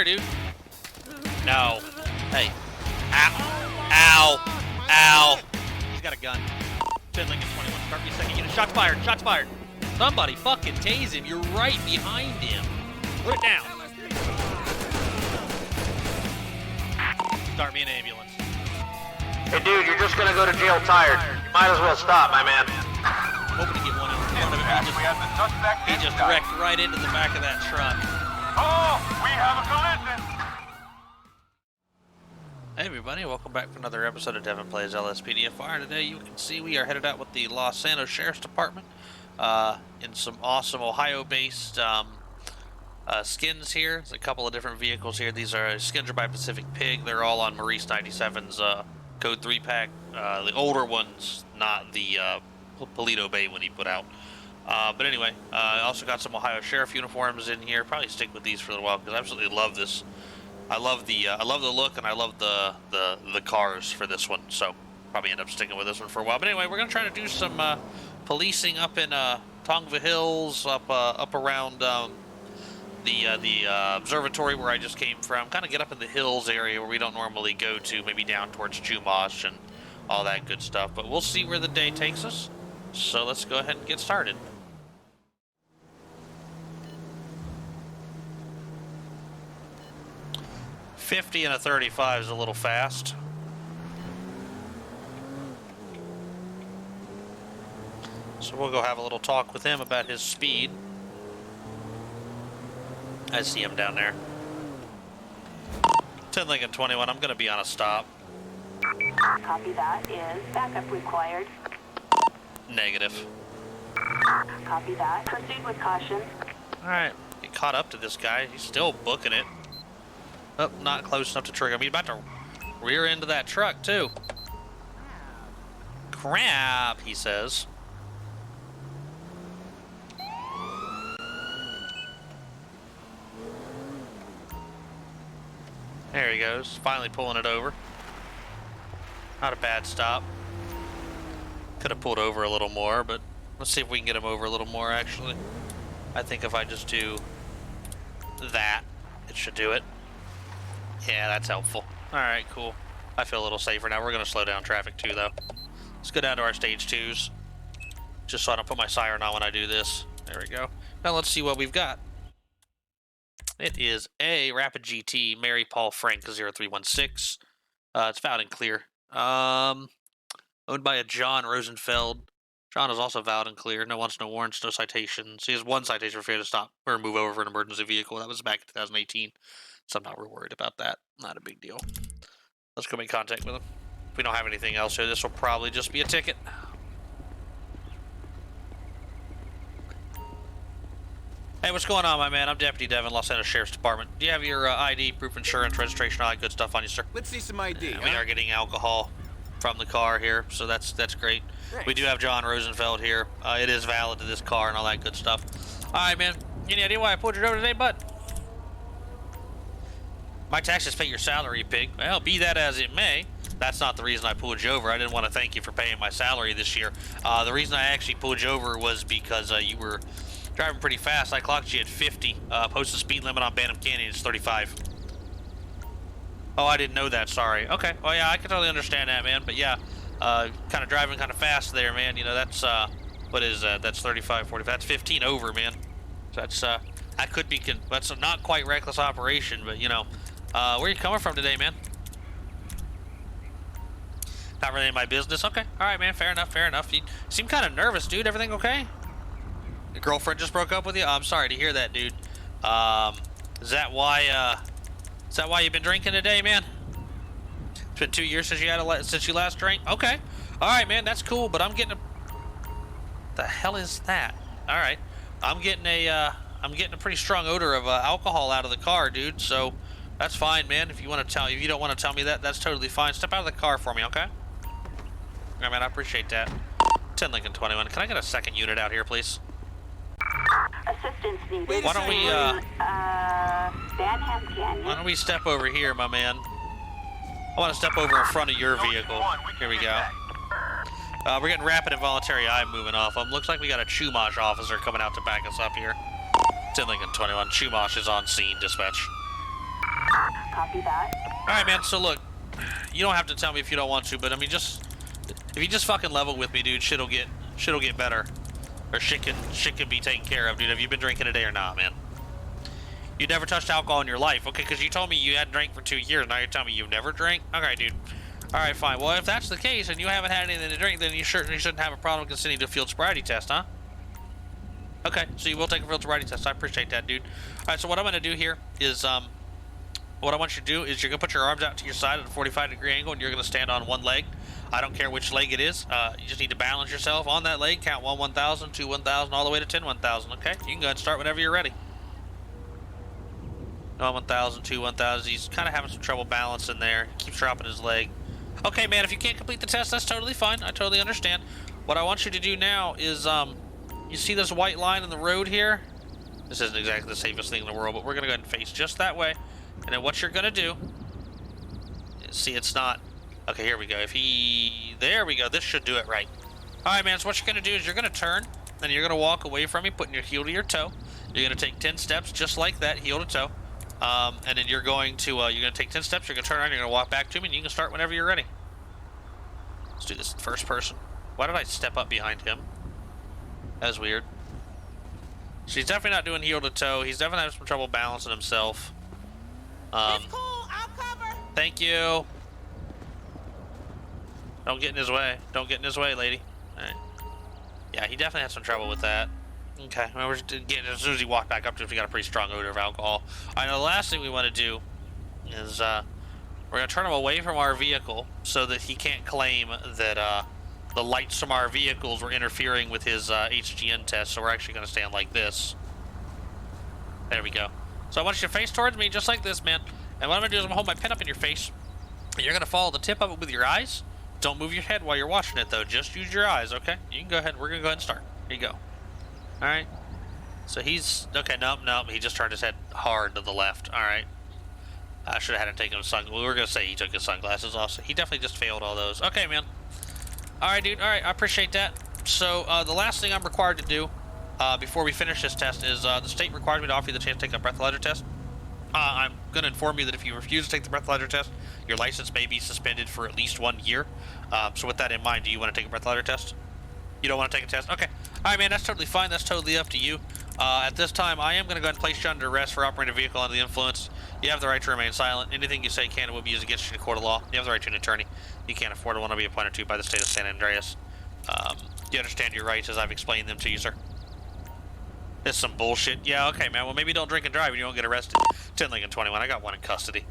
fire, dude. No. Hey. Ow. Ow. Ow. He's got a gun. 10 Lincoln 21. Start me a second unit. Shots fired. Shots fired. Somebody fucking tase him. You're right behind him. Put it down. Start me an ambulance. Hey dude, you're just gonna go to jail tired. You might as well stop, my man. Hoping to get one out in front of him. He just wrecked right into the back of that truck. Oh, we have a collision. Hey everybody, welcome back to another episode of Devin Plays LSPDFR. Today you can see we are headed out with the Los Santos Sheriff's Department in some awesome Ohio-based skins here. There's a couple of different vehicles here. These are skins are by Pacific Pig. They're all on Maurice 97's Code 3 pack. The older ones, not the Polito Bay one he put out. But anyway, I also got some Ohio Sheriff uniforms in here. Probably stick with these for a little while because I absolutely love this. I love the look and I love the cars for this one. So probably end up sticking with this one for a while. But anyway, we're gonna try to do some policing up in Tongva Hills, up around the observatory where I just came from. Kind of get up in the hills area where we don't normally go to, maybe down towards Chumash and all that good stuff. But we'll see where the day takes us. So let's go ahead and get started. .50 and a .35 is a little fast. So we'll go have a little talk with him about his speed. I see him down there. 10 Lincoln 21, I'm going to be on a stop. Copy that. Is backup required? Negative. Copy that. Proceed with caution. Alright, get caught up to this guy. He's still booking it. Oh, not close enough to trigger. He's about to rear into that truck, too. Crap, he says. There he goes, finally pulling it over. Not a bad stop. Could have pulled over a little more, but let's see if we can get him over a little more, actually. I think if I just do that, it should do it. Yeah, that's helpful. Alright, cool. I feel a little safer now. We're going to slow down traffic, too, though. Let's go down to our stage 2s. Just so I don't put my siren on when I do this. There we go. Now let's see what we've got. It is a Rapid GT Mary Paul Frank 0316. It's valid and clear. Owned by a John Rosenfeld. John is also valid and clear. No wants, no warrants, no citations. He has one citation for failure to stop or move over for an emergency vehicle. That was back in 2018. So I'm not real worried about that. Not a big deal. Let's go make contact with him. If we don't have anything else here, this will probably just be a ticket. Hey, what's going on, my man? I'm Deputy Devin, Los Santos Sheriff's Department. Do you have your ID, proof, insurance, registration, all that good stuff on you, sir? Let's see some ID. We are getting alcohol from the car here, so that's great. Thanks. We do have John Rosenfeld here. It is valid to this car and all that good stuff. All right, man. Any idea why I pulled you over today, bud? My taxes pay your salary, you pig. Well, be that as it may, that's not the reason I pulled you over. I didn't want to thank you for paying my salary this year. The reason I actually pulled you over was because you were driving pretty fast. I clocked you at 50. Posted speed limit on Bantam Canyon is 35. Oh, I didn't know that. Sorry. Okay. Well, yeah, I can totally understand that, man. But yeah, kind of driving kind of fast there, man. You know, that's what is that? That's 35, 40. That's 15 over, man. So that's that could be. That's a not quite reckless operation, but you know, where are you coming from today, man? Not really in my business. Okay. All right, man. Fair enough. Fair enough. You seem kind of nervous, dude. Everything okay? Your girlfriend just broke up with you? Oh, I'm sorry to hear that, dude. Is that why you've been drinking today, man? It's been 2 years since you last drank? Okay. All right, man, that's cool, but I'm getting a... The hell is that? All right. I'm getting a pretty strong odor of alcohol out of the car, dude, so that's fine, man. If you don't want to tell me that, that's totally fine. Step out of the car for me, okay? All right, man, I appreciate that. 10 Lincoln 21. Can I get a second unit out here, please? Assistance needed. Why don't we, Bantam Canyon. Why don't we step over here, my man? I want to step over in front of your vehicle. Here we go. We're getting rapid and voluntary eye moving off them. Looks like we got a Chumash officer coming out to back us up here. 10 Lincoln 21. Chumash is on scene, dispatch. Copy that. Alright, man, so look, you don't have to tell me if you don't want to, but I mean, if you just fucking level with me, dude, shit'll get better. Or shit can be taken care of, dude. Have you been drinking today or not, man? You never touched alcohol in your life. Okay, because you told me you hadn't drank for 2 years. Now you're telling me you've never drank? Okay, dude. Alright, fine. Well, if that's the case and you haven't had anything to drink, then you certainly shouldn't have a problem consenting to a field sobriety test, huh? Okay, so you will take a field sobriety test. I appreciate that, dude. Alright, so what I'm going to do here is, what I want you to do is you're going to put your arms out to your side at a 45-degree angle, and you're going to stand on one leg. I don't care which leg it is. You just need to balance yourself on that leg. Count 1, 1,000, 2, 1,000, all the way to 10, 1,000, okay? You can go ahead and start whenever you're ready. 1, 1,000, 2, 1,000. He's kind of having some trouble balancing there. He keeps dropping his leg. Okay, man, if you can't complete the test, that's totally fine. I totally understand. What I want you to do now is, you see this white line in the road here? This isn't exactly the safest thing in the world, but we're going to go ahead and face just that way. And then what you're going to do, see, it's not, okay, here we go. There we go. This should do it right. All right, man, so what you're going to do is you're going to turn, then you're going to walk away from me, putting your heel to your toe. You're going to take 10 steps just like that, heel to toe. And then you're going to take 10 steps, you're going to turn around, you're going to walk back to me, and you can start whenever you're ready. Let's do this in first person. Why did I step up behind him? That was weird. So he's definitely not doing heel to toe. He's definitely having some trouble balancing himself. It's cool, I'll cover. Thank you. Don't get in his way. Don't get in his way, lady. Alright. Yeah, he definitely had some trouble with that. Okay, well, we're just getting, as soon as he walked back up to us, we got a pretty strong odor of alcohol. Alright, now the last thing we want to do is, we're going to turn him away from our vehicle so that he can't claim that, the lights from our vehicles were interfering with his, HGN test, so we're actually going to stand like this. There we go. So I want you to face towards me just like this, man. And what I'm going to do is I'm going to hold my pen up in your face. And you're going to follow the tip of it with your eyes. Don't move your head while you're watching it, though. Just use your eyes, okay? You can go ahead. We're going to go ahead and start. Here you go. All right. So he's... Okay, nope. He just turned his head hard to the left. All right. I should have had him take his sunglasses. We were going to say he took his sunglasses off. So he definitely just failed all those. Okay, man. All right, dude. All right. I appreciate that. So the last thing I'm required to do before we finish this test is the state requires me to offer you the chance to take a breathalyzer test. I'm going to inform you that if you refuse to take the breathalyzer test, your license may be suspended for at least 1 year. So with that in mind, do you want to take a breathalyzer test? You don't want to take a test? Okay. All right, man, that's totally fine. That's totally up to you. At this time, I am going to go ahead and place you under arrest for operating a vehicle under the influence. You have the right to remain silent. Anything you say can and will be used against you in a court of law. You have the right to an attorney. You can't afford one to be appointed to by the state of San Andreas. You understand your rights as I've explained them to you, sir? It's some bullshit. Yeah, okay, man. Well, maybe don't drink and drive and you won't get arrested. 10 Lincoln 21. I got one in custody.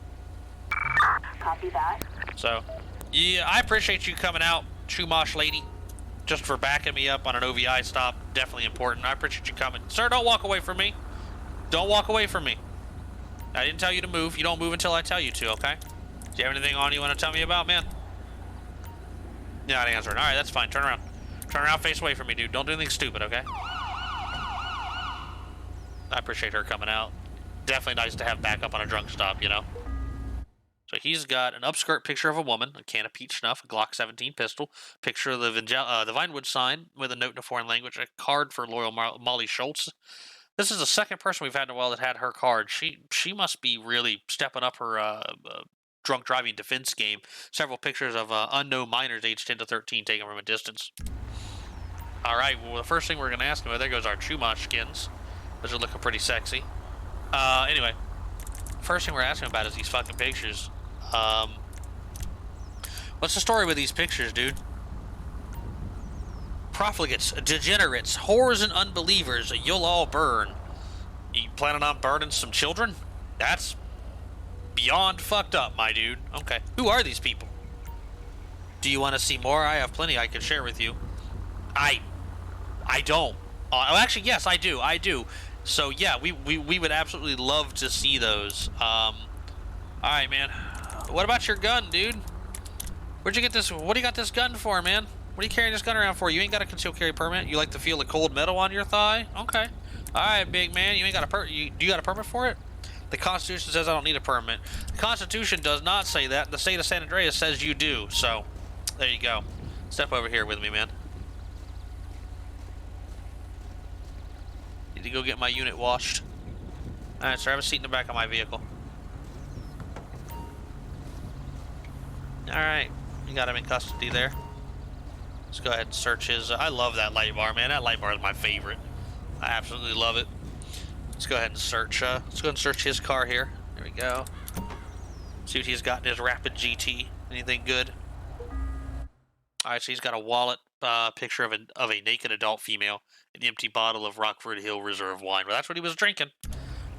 Copy that. So, yeah, I appreciate you coming out, Chumash lady, just for backing me up on an OVI stop. Definitely important. I appreciate you coming. Sir, don't walk away from me. Don't walk away from me. I didn't tell you to move. You don't move until I tell you to, okay? Do you have anything on you want to tell me about, man? You're not answering. All right, that's fine. Turn around. Turn around, face away from me, dude. Don't do anything stupid, okay? I appreciate her coming out. Definitely nice to have backup on a drunk stop, you know? So he's got an upskirt picture of a woman, a can of peach snuff, a Glock 17 pistol, picture of the Vinewood sign with a note in a foreign language, a card for loyal Molly Schultz. This is the second person we've had in a while that had her card. She must be really stepping up her drunk driving defense game. Several pictures of unknown minors aged 10 to 13 taken from a distance. All right, well, the first thing we're going to ask him, there goes our Chumash skins. Those are looking pretty sexy. Anyway, first thing we're asking about is these fucking pictures. What's the story with these pictures, dude? Profligates, degenerates, whores and unbelievers, you'll all burn. You planning on burning some children? That's beyond fucked up, my dude. Okay, who are these people? Do you want to see more? I have plenty I can share with you. I don't. Oh, actually, yes, I do. So, yeah, we would absolutely love to see those. Alright, man. What about your gun, dude? Where'd you get this? What do you got this gun for, man? What are you carrying this gun around for? You ain't got a concealed carry permit? You like to feel the cold metal on your thigh? Okay. Alright, big man. You ain't got a do you got a permit for it? The Constitution says I don't need a permit. The Constitution does not say that. The state of San Andreas says you do. So, there you go. Step over here with me, man. Need to go get my unit washed. Alright, sir. Have a seat in the back of my vehicle. Alright, we got him in custody there. Let's go ahead and search his... I love that light bar, man. That light bar is my favorite. I absolutely love it. Let's go ahead and search. Let's go ahead and search his car here. There we go. See what he's got in his Rapid GT. Anything good? Alright, so he's got a wallet, picture of a naked adult female, an empty bottle of Rockford Hill Reserve wine. Well, that's what he was drinking.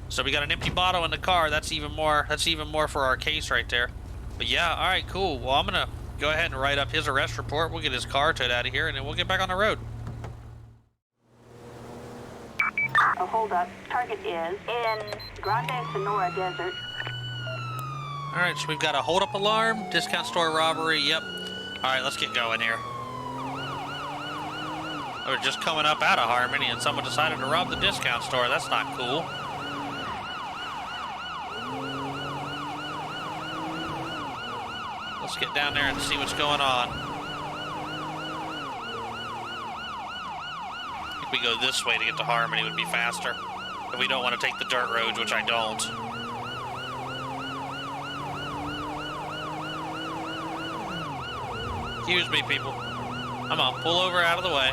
So we got an empty bottle in the car. That's even more for our case right there. But yeah, alright, cool. Well, I'm gonna go ahead and write up his arrest report. We'll get his car towed out of here, and then we'll get back on the road. A holdup. Target is in Grande Sonora Desert. Alright, so we've got a hold-up alarm, discount store robbery, yep. Alright, let's get going here. We're just coming up out of Harmony and someone decided to rob the discount store. That's not cool. Let's get down there and see what's going on. I think we go this way to get to Harmony would be faster. If we don't want to take the dirt roads, which I don't. Excuse me, people. Come on, pull over out of the way.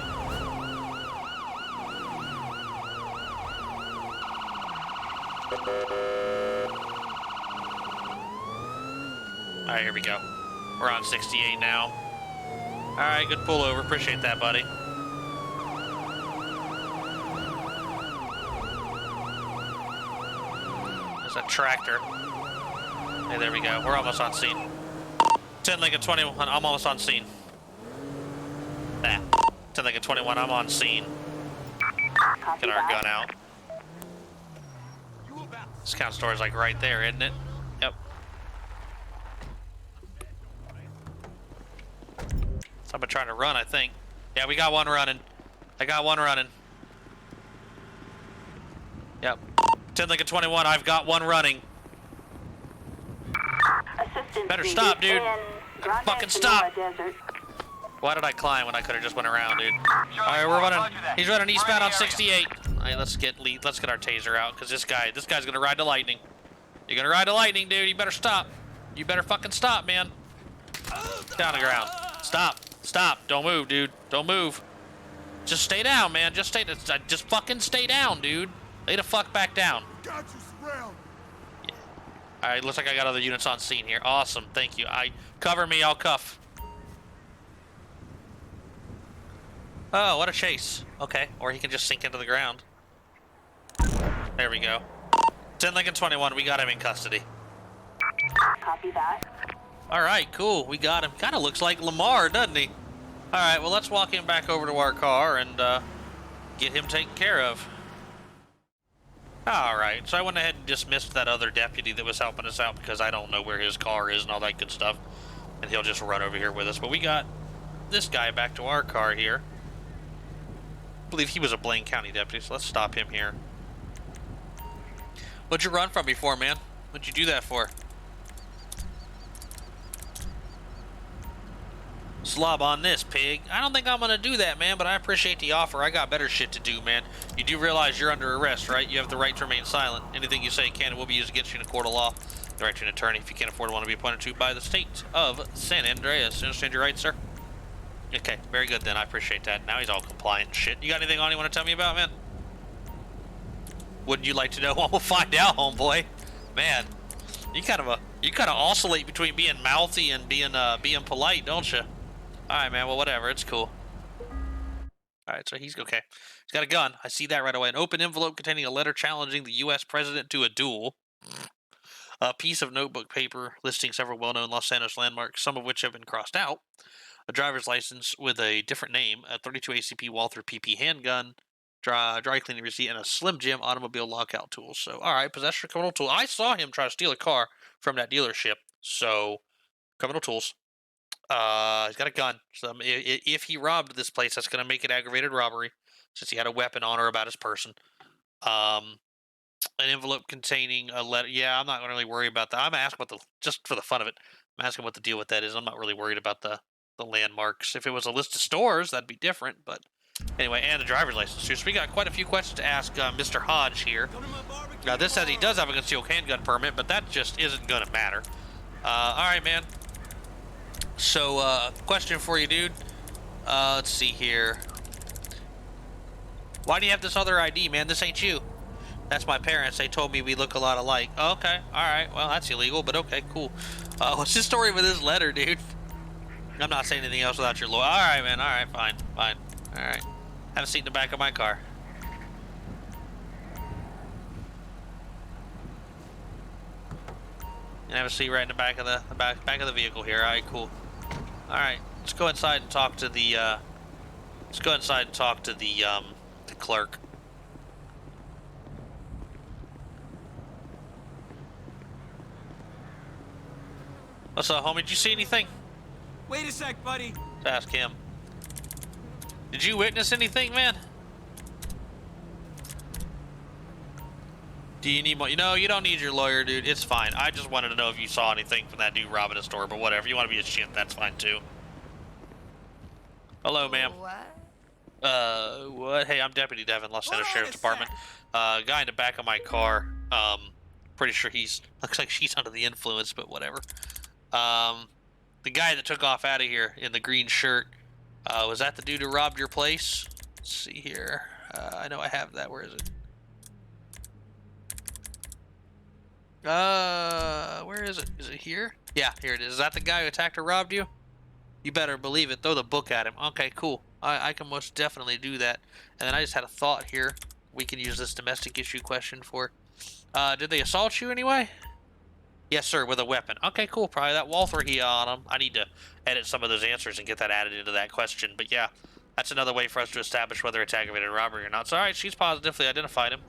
Alright, here we go. We're on 68 now. Alright, good pull over. Appreciate that, buddy. There's a tractor. Hey, there we go. We're almost on scene. 10 Lincoln 21, I'm almost on scene. Nah. 10 Lincoln 21, I'm on scene. Get our gun out. Discount store is like right there, isn't it? Yep. Someone trying to run, I think. Yeah, we got one running. I got one running. Yep. 10 Lincoln 21, I've got one running. Better stop, dude. Fucking stop. Why did I climb when I could have just went around, dude? Alright, we're running. He's running eastbound on 68. Alright, let's get our taser out, because this guy's gonna ride the lightning. You're gonna ride the lightning, dude. You better stop. You better fucking stop, man. Down the ground. Stop. Stop. Don't move, dude. Don't move. Just stay down, man. Just fucking stay down, dude. Lay the fuck back down. Got you surrounded. Alright, looks like I got other units on scene here. Awesome, thank you. Cover me, I'll cuff. Oh, what a chase. Okay, or he can just sink into the ground. There we go. 10 Lincoln 21, we got him in custody. Copy that. Alright, cool, we got him. Kinda looks like Lamar, doesn't he? Alright, well let's walk him back over to our car and get him taken care of. Alright, so I went ahead and dismissed that other deputy that was helping us out because I don't know where his car is and all that good stuff. And he'll just run over here with us. But we got this guy back to our car here. I believe he was a Blaine County deputy, so let's stop him here. What'd you run from me for, man? What'd you do that for? Slob on this, pig. I don't think I'm gonna do that, man, but I appreciate the offer. I got better shit to do, man. You do realize you're under arrest, right? You have the right to remain silent. Anything you say can and will be used against you in a court of law. The right to an attorney if you can't afford one to be appointed to by the state of San Andreas. You understand your rights, sir? Okay, very good then. I appreciate that. Now he's all compliant and shit. You got anything on you want to tell me about, man? Wouldn't you like to know? Well, we'll find out, homeboy. Man, you kind of oscillate between being mouthy and being polite, don't you? Alright, man, well, whatever, it's cool. Alright, so he's okay. He's got a gun. I see that right away. An open envelope containing a letter challenging the U.S. president to a duel. A piece of notebook paper listing several well-known Los Santos landmarks, some of which have been crossed out. A driver's license with a different name, a 32 ACP Walther PP handgun, dry cleaning receipt, and a Slim Jim automobile lockout tool. So, alright, possession of criminal tool. I saw him try to steal a car from that dealership. So, criminal tools. He's got a gun. So if he robbed this place, that's going to make it aggravated robbery, since he had a weapon on or about his person. An envelope containing a letter. Yeah, I'm not really worried about that. I'm asking about just for the fun of it, I'm asking what the deal with that is. I'm not really worried about the landmarks. If it was a list of stores, that'd be different, but anyway, and the driver's license too. So we got quite a few questions to ask Mr. Hodge here. Now, this says he does have a concealed handgun permit, but that just isn't going to matter. All right, man. So, question for you, dude. Let's see here. Why do you have this other ID, man? This ain't you. That's my parents. They told me we look a lot alike. Okay, alright. Well, that's illegal, but okay, cool. What's the story with this letter, dude? I'm not saying anything else without your lawyer. Alright, man. Alright, fine. Fine. Alright. Have a seat in the back of my car. And have a seat right in the back of the back of the vehicle here. Alright, cool. Alright. Let's go inside and talk to the the clerk. What's up, homie? Did you see anything? Wait a sec, buddy. Let's ask him. Did you witness anything, man? Do you need more? You know, you don't need your lawyer, dude. It's fine. I just wanted to know if you saw anything from that dude robbing a store, but whatever. You want to be a shit, that's fine, too. Hello, ma'am. What? Hey, I'm Deputy Devin, Los Angeles Sheriff's Department. Guy in the back of my car. Pretty sure looks like she's under the influence, but whatever. The guy that took off out of here in the green shirt, was that the dude who robbed your place? Let's see here. I know I have that. Where is it? Where is it? Is it here? Yeah, here it is. Is that the guy who attacked or robbed you? You better believe it. Throw the book at him. Okay, cool. I can most definitely do that. And then I just had a thought here. We can use this domestic issue question for. Did they assault you anyway? Yes, sir, with a weapon. Okay, cool. Probably that Walther he on him. I need to edit some of those answers and get that added into that question. But yeah, that's another way for us to establish whether it's aggravated robbery or not. So, all right, she's positively identified him.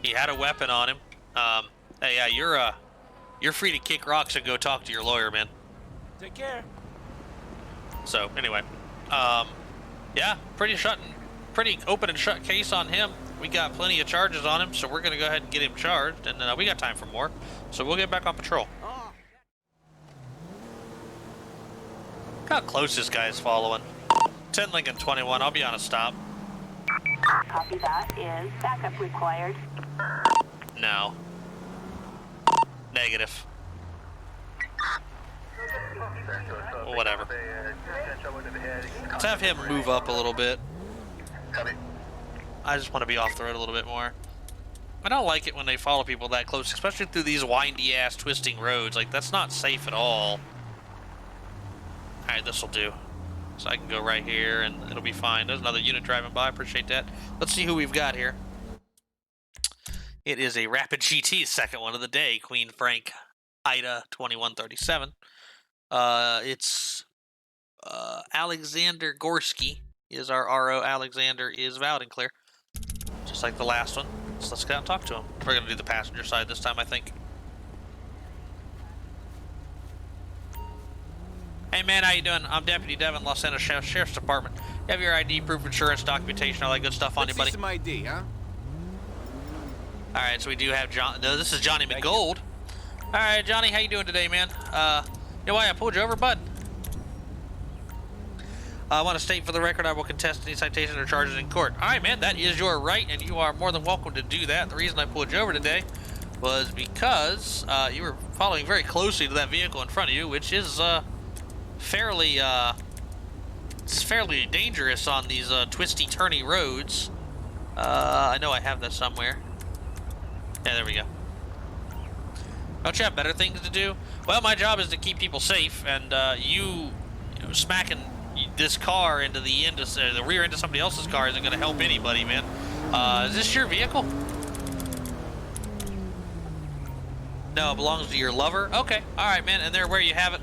He had a weapon on him. Hey, yeah, you're free to kick rocks and go talk to your lawyer, man. Take care. So, anyway, yeah, pretty open and shut case on him. We got plenty of charges on him, so we're gonna go ahead and get him charged, and we got time for more, so we'll get back on patrol. Look how close this guy is following. 10 Lincoln 21, I'll be on a stop. Copy that. Is backup required? No. Negative. Whatever. Let's have him move up a little bit. I just want to be off the road a little bit more. I don't like it when they follow people that close, especially through these windy-ass twisting roads. Like, that's not safe at all. Alright, this'll do. So I can go right here, and it'll be fine. There's another unit driving by. Appreciate that. Let's see who we've got here. It is a Rapid GT, second one of the day. Queen Frank Ida 2137. It's Alexander Gorski is our RO. Alexander is valid and clear. Just like the last one. So let's get out and talk to him. We're going to do the passenger side this time, I think. Hey man, how you doing? I'm Deputy Devin, Los Angeles Sheriff's Department. You have your ID, proof of insurance, documentation, all that good stuff on you, buddy? Some ID, huh? Alright, so we do have John. No, this is Johnny McGold. Alright, Johnny, how you doing today, man? You know why I pulled you over, bud? I want to state for the record I will contest any citation or charges in court. Alright, man, that is your right, and you are more than welcome to do that. The reason I pulled you over today was because you were following very closely to that vehicle in front of you, which is fairly dangerous on these twisty, turny roads. I know I have that somewhere. Yeah, there we go. Don't you have better things to do? Well, my job is to keep people safe, and you know, smacking this car into the rear end of somebody else's car isn't going to help anybody, man. Is this your vehicle? No, it belongs to your lover? Okay, alright, man, and there where you have it?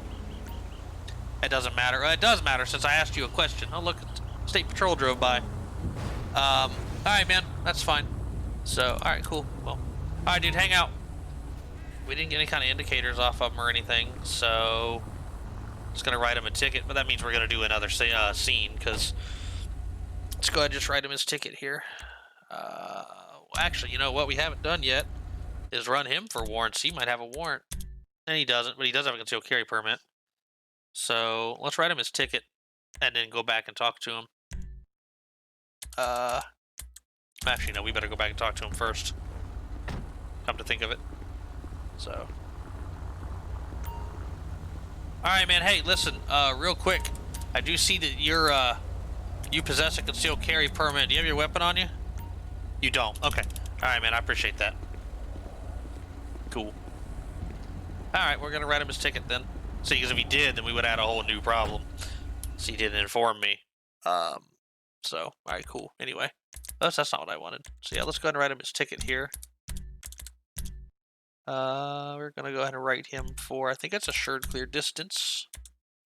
It doesn't matter. It does matter since I asked you a question. Oh, look, State Patrol drove by. Alright, man, that's fine. So, alright, cool. Well, alright, dude, hang out. We didn't get any kind of indicators off of him or anything, so just gonna write him a ticket, but that means we're gonna do another scene, because let's go ahead and just write him his ticket here. Well, actually, you know what we haven't done yet is run him for warrants. He might have a warrant, and he doesn't, but he does have a concealed carry permit. So let's write him his ticket and then go back and talk to him. Actually, no, we better go back and talk to him first. Come to think of it. So Alright, man. Hey, listen, real quick. I do see that you possess a concealed carry permit. Do you have your weapon on you? You don't. Okay. Alright, man. I appreciate that. Cool. Alright, we're gonna write him his ticket then. See, because if he did, then we would add a whole new problem. So he didn't inform me. So, alright, cool. Anyway. That's not what I wanted. So yeah, let's go ahead and write him his ticket here. We're gonna go ahead and write him for, I think it's assured clear distance.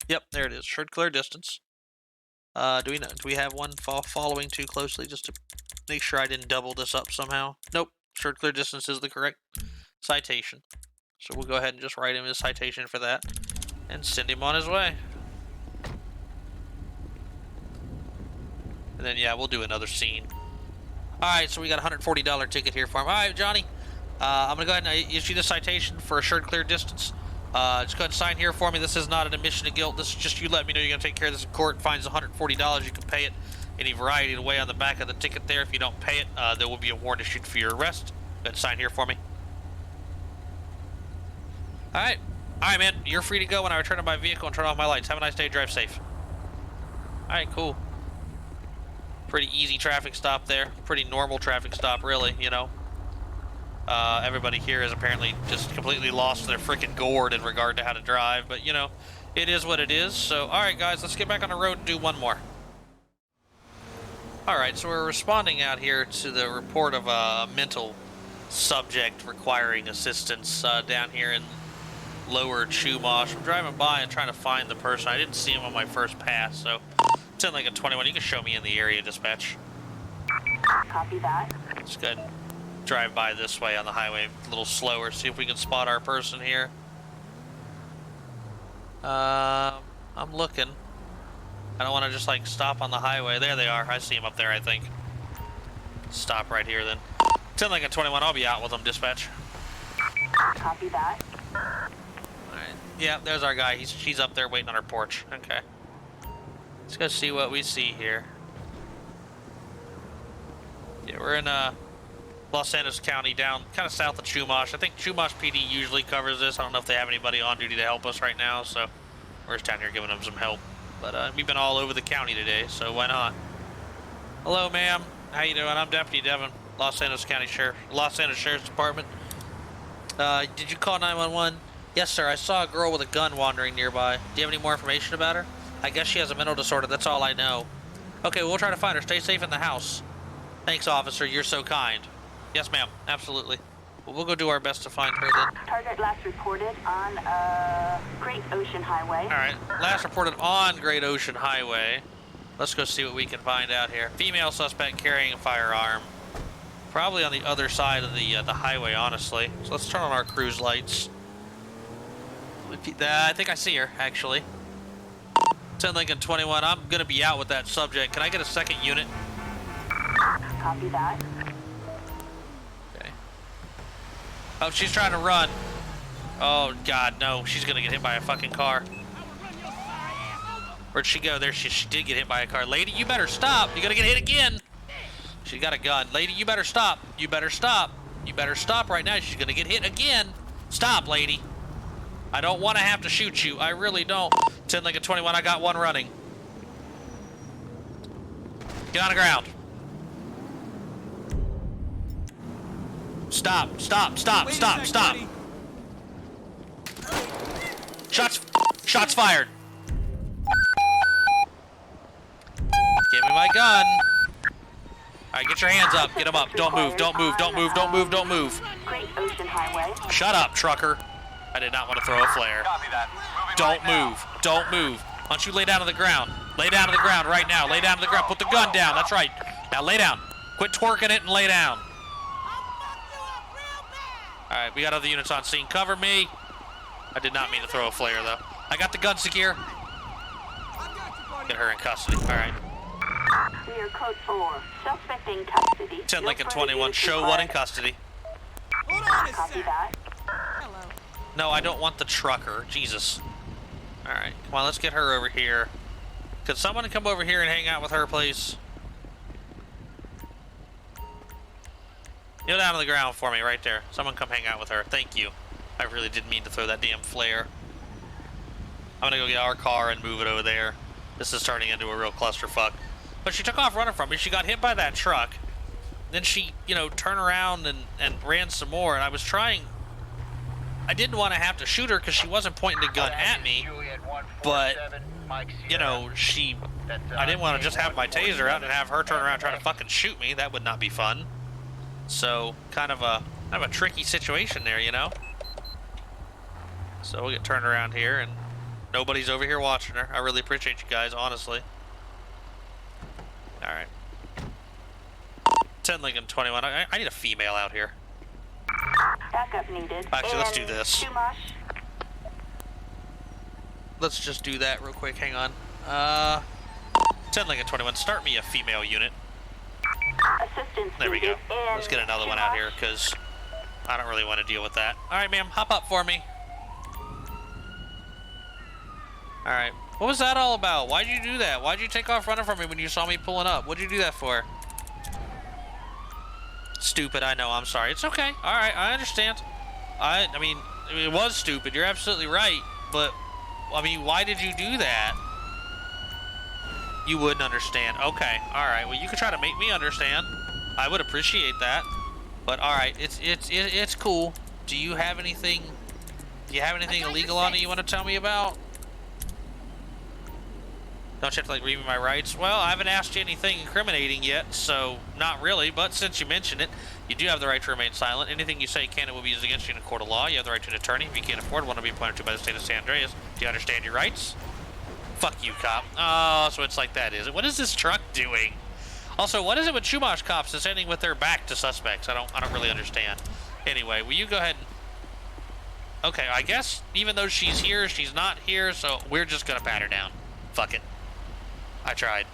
Yep, there it is. Assured clear distance. Do we have one following too closely just to make sure I didn't double this up somehow? Nope. Assured clear distance is the correct citation. So we'll go ahead and just write him his citation for that and send him on his way. And then, yeah, we'll do another scene. Alright, so we got a $140 ticket here for him. Alright, Johnny. I'm going to go ahead and issue the citation for assured clear distance. Just go ahead and sign here for me. This is not an admission of guilt. This is just you let me know you're going to take care of this in court. Fines $140. You can pay it any variety of the way on the back of the ticket there. If you don't pay it, there will be a warrant issued for your arrest. Go ahead and sign here for me. Alright. Alright, man. You're free to go when I return to my vehicle and turn off my lights. Have a nice day. Drive safe. Alright, cool. Pretty easy traffic stop there. Pretty normal traffic stop, really, you know. Everybody here is apparently just completely lost their freaking gourd in regard to how to drive, but, you know, it is what it is. So, alright, guys, let's get back on the road and do one more. Alright, so we're responding out here to the report of a mental subject requiring assistance down here in Lower Chumash. I'm driving by and trying to find the person. I didn't see him on my first pass, so 10 like a 21. You can show me in the area, dispatch. Copy that. Let's go ahead and drive by this way on the highway a little slower, see if we can spot our person here. I'm looking. I don't want to just like stop on the highway. There they are. I see them up there, I think. Stop right here then. 10 like a 21. I'll be out with them, dispatch. Copy that. Alright. Yeah, there's our guy. She's up there waiting on her porch. Okay. Let's go see what we see here. Yeah, we're in Los Angeles County, down kind of south of Chumash. I think Chumash PD usually covers this. I don't know if they have anybody on duty to help us right now, so we're just down here giving them some help. But we've been all over the county today, so why not? Hello, ma'am. How you doing? I'm Deputy Devin, Los Angeles Sheriff's Department. Did you call 911? Yes, sir. I saw a girl with a gun wandering nearby. Do you have any more information about her? I guess she has a mental disorder. That's all I know. Okay, we'll try to find her. Stay safe in the house. Thanks, officer. You're so kind. Yes, ma'am. Absolutely. Well, we'll go do our best to find her then. Target last reported on Great Ocean Highway. All right. Last reported on Great Ocean Highway. Let's go see what we can find out here. Female suspect carrying a firearm. Probably on the other side of the highway, honestly. So let's turn on our cruise lights. I think I see her, actually. 10 Lincoln 21. I'm going to be out with that subject. Can I get a second unit? Copy that. Okay. Oh, she's trying to run. Oh, God, no. She's going to get hit by a fucking car. Where'd she go? There, she did get hit by a car. Lady, you better stop. You're going to get hit again. She got a gun. Lady, you better stop. You better stop. You better stop right now. She's going to get hit again. Stop, lady. I don't want to have to shoot you. I really don't. 10 Lincoln 21. I got one running. Get on the ground. Stop, stop, stop, stop, stop. Shots fired. Give me my gun. All right, get your hands up. Get them up. Don't move, don't move, don't move, don't move, don't move. Great Ocean Highway. Shut up, trucker. I did not want to throw a flare. Copy that. Don't move. Don't move. Why don't you lay down on the ground? Lay down on the ground right now. Lay down on the ground. Put the gun down. That's right. Now lay down. Quit twerking it and lay down. All right, we got other units on scene. Cover me. I did not mean to throw a flare, though. I got the gun secure. Get her in custody. All right. Clear code 4. Suspect in custody. 10 Lincoln 21. Show one in custody. Hold on a Copy sec. that. Hello. No, I don't want the trucker. Jesus. All right. Come on, let's get her over here. Could someone come over here and hang out with her, please? Kneel down on the ground for me, right there. Someone come hang out with her. Thank you. I really didn't mean to throw that damn flare. I'm gonna go get our car and move it over there. This is turning into a real clusterfuck. But she took off running from me. She got hit by that truck. Then she, turned around and ran some more. And I was trying... I didn't want to have to shoot her because she wasn't pointing the gun at me. But, she... I didn't want to just have my taser out and have her turn around trying to fucking shoot me. That would not be fun. So, kind of a tricky situation there, So we'll get turned around here, and nobody's over here watching her. I really appreciate you guys, honestly. Alright. 10 Lincoln 21. I need a female out here. Backup needed. Actually, let's do this. Chumash. Let's just do that real quick. Hang on. 10 Lincoln 21. Start me a female unit. Assistance There we go. needed in Let's get another one out Chumash. here, because I don't really want to deal with that. Alright, ma'am. Hop up for me. Alright. What was that all about? Why'd you do that? Why'd you take off running from me when you saw me pulling up? What'd you do that for? Stupid, I know. I'm sorry. It's okay. Alright, I understand. I mean, it was stupid. You're absolutely right. But, I mean, why did you do that? You wouldn't understand. Okay. Alright. Well, you could try to make me understand. I would appreciate that. But, alright. It's cool. Do you have anything... Do you have anything illegal on it you want to tell me about? Don't you have to, like, read me my rights? Well, I haven't asked you anything incriminating yet, so not really. But since you mention it, you do have the right to remain silent. Anything you say can and will be used against you in a court of law. You have the right to an attorney. If you can't afford one to be appointed to by the state of San Andreas, do you understand your rights? Fuck you, cop. Oh, so it's like that, is it? What is this truck doing? Also, what is it with Chumash cops that's ending with their back to suspects? I don't really understand. Anyway, will you go ahead and... Okay, I guess even though she's here, she's not here, so we're just gonna pat her down. Fuck it. I tried.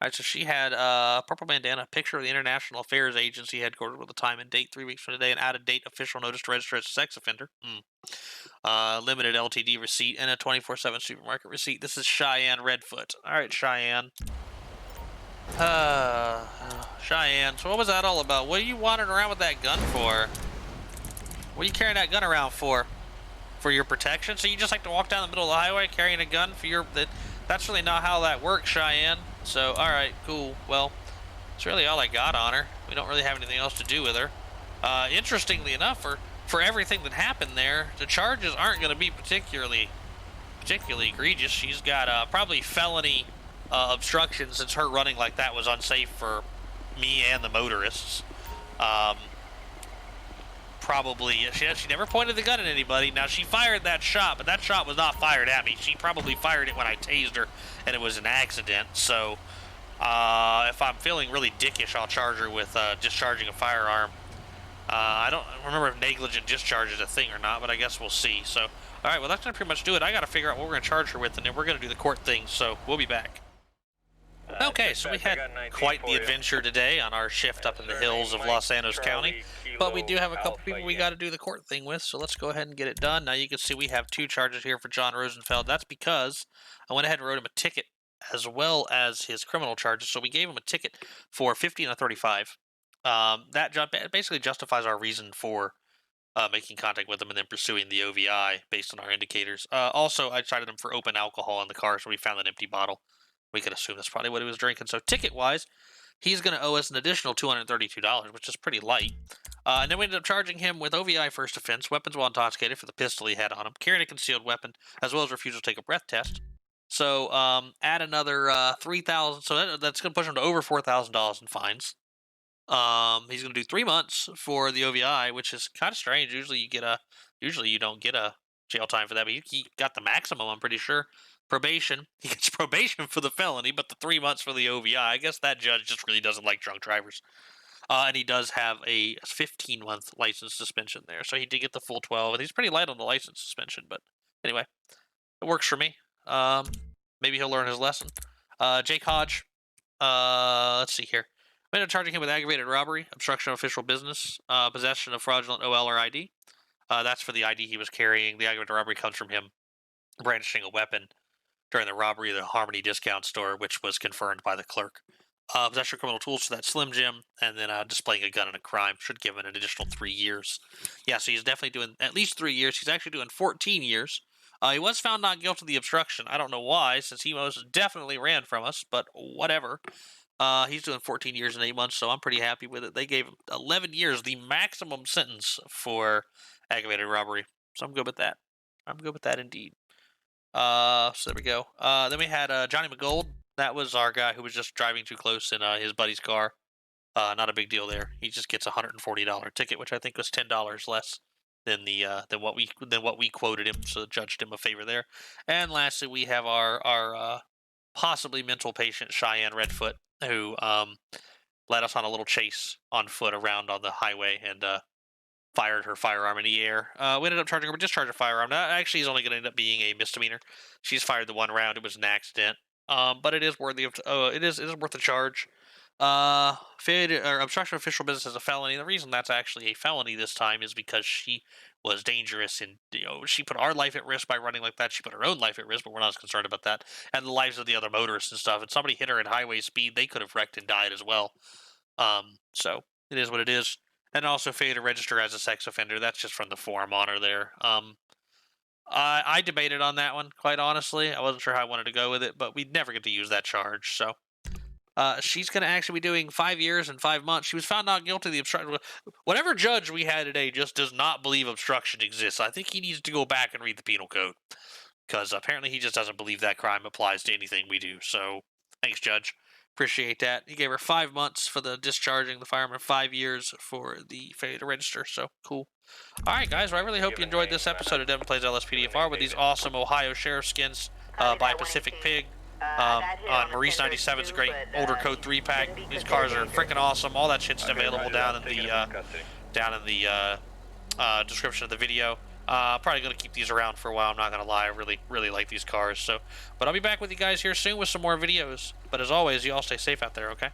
Alright, so she had a purple bandana, picture of the International Affairs Agency headquarters with a time and date 3 weeks from today, an out-of-date official notice to register as a sex offender. Limited LTD receipt, and a 24/7 supermarket receipt. This is Cheyenne Redfoot. Alright, Cheyenne. Cheyenne, so what was that all about? What are you wandering around with that gun for? What are you carrying that gun around for? For your protection? So you just like to walk down the middle of the highway carrying a gun for your... That's really not how that works, Cheyenne. So, alright, cool. Well, that's really all I got on her. We don't really have anything else to do with her. Interestingly enough, for everything that happened there, the charges aren't going to be particularly egregious. She's got probably felony obstruction, since her running like that was unsafe for me and the motorists. Probably, she never pointed the gun at anybody. Now, she fired that shot, but that shot was not fired at me. She probably fired it when I tased her, and it was an accident. So, if I'm feeling really dickish, I'll charge her with discharging a firearm. I don't remember if negligent discharge is a thing or not, but I guess we'll see. So, alright, well, that's going to pretty much do it. I got to figure out what we're going to charge her with, and then we're going to do the court thing, so we'll be back. Okay, so we had quite the adventure today on our shift up in the hills of Los Santos County, but we do have a couple people we got to do the court thing with, so let's go ahead and get it done. Now you can see we have 2 charges here for John Rosenfeld. That's because I went ahead and wrote him a ticket as well as his criminal charges, so we gave him a ticket for 50 and a 35. That basically justifies our reason for making contact with him and then pursuing the OVI based on our indicators. Also, I cited him for open alcohol in the car, so we found an empty bottle. We could assume that's probably what he was drinking. So ticket-wise, he's going to owe us an additional $232, which is pretty light. And then we ended up charging him with OVI first offense, weapons while intoxicated for the pistol he had on him, carrying a concealed weapon, as well as refusal to take a breath test. So add another $3,000. So that's going to push him to over $4,000 in fines. He's going to do 3 months for the OVI, which is kind of strange. Usually you don't get a jail time for that, but he got the maximum, I'm pretty sure. Probation. He gets probation for the felony, but the 3 months for the OVI. I guess that judge just really doesn't like drunk drivers. And he does have a 15-month license suspension there. So he did get the full 12, and he's pretty light on the license suspension. But anyway, it works for me. Maybe he'll learn his lesson. Jake Hodge. Let's see here. We ended up charging him with aggravated robbery, obstruction of official business, possession of fraudulent OL or ID. That's for the ID he was carrying. The aggravated robbery comes from him brandishing a weapon during the robbery of the Harmony Discount Store, which was confirmed by the clerk possession of criminal tools for that Slim Jim, and then displaying a gun in a crime should give him an additional 3 years. Yeah, so he's definitely doing at least 3 years. He's actually doing 14 years. He was found not guilty of the obstruction. I don't know why, since he most definitely ran from us, but whatever. He's doing 14 years and 8 months, so I'm pretty happy with it. They gave him 11 years, the maximum sentence for aggravated robbery. So I'm good with that. I'm good with that indeed. So there we go. Then we had Johnny McGold. That was our guy who was just driving too close in his buddy's car. Not a big deal there. He just gets a $140 ticket, which I think was $10 less than what we quoted him. So the judge did him a favor there. And lastly, we have our possibly mental patient Cheyenne Redfoot, who led us on a little chase on foot around on the highway and fired her firearm in the air. We ended up charging her with discharge of firearm. That actually is only going to end up being a misdemeanor. She's fired the one round. It was an accident. But it is worthy of it is worth a charge. Failure or obstruction of official business is a felony. The reason that's actually a felony this time is because she was dangerous and she put our life at risk by running like that. She put her own life at risk, but we're not as concerned about that. And the lives of the other motorists and stuff. And somebody hit her at highway speed, they could have wrecked and died as well. So it is what it is. And also failure to register as a sex offender. That's just from the form on her there. I debated on that one, quite honestly. I wasn't sure how I wanted to go with it, but we'd never get to use that charge. So she's going to actually be doing 5 years and 5 months. She was found not guilty of the obstruction. Whatever judge we had today just does not believe obstruction exists. I think he needs to go back and read the penal code, because apparently he just doesn't believe that crime applies to anything we do. So thanks, Judge. Appreciate that. He gave her 5 months for the discharging the firearm and 5 years for the failure to register. So cool. All right, guys. Well, I really hope you enjoyed this episode of Devin Plays LSPDFR with these awesome Ohio Sheriff skins by Pacific Pig. On Maurice 97's great older Code 3 pack. These cars are freaking awesome. All that shit's available down in the description of the video. Probably going to keep these around for a while. I'm not going to lie. I really like these cars. But I'll be back with you guys here soon with some more videos. But as always, you all stay safe out there, okay?